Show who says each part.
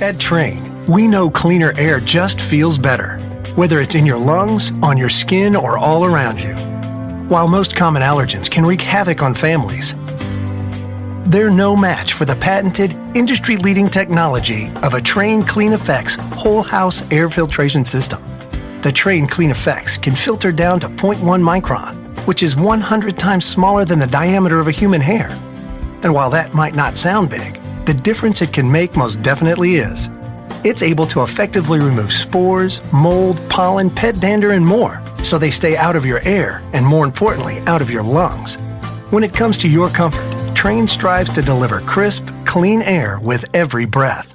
Speaker 1: At Trane, we know cleaner air just feels better, whether it's in your lungs, on your skin, or all around you. While most common allergens can wreak havoc on families, they're no match for the patented, industry-leading technology of a Trane Clean Effects whole house air filtration system. The Trane Clean Effects can filter down to 0.1 micron, which is 100 times smaller than the diameter of a human hair. And while that might not sound big, the difference it can make most definitely is. It's able to effectively remove spores, mold, pollen, pet dander, and more, so they stay out of your air and, more importantly, out of your lungs. When it comes to your comfort, Trane strives to deliver crisp, clean air with every breath.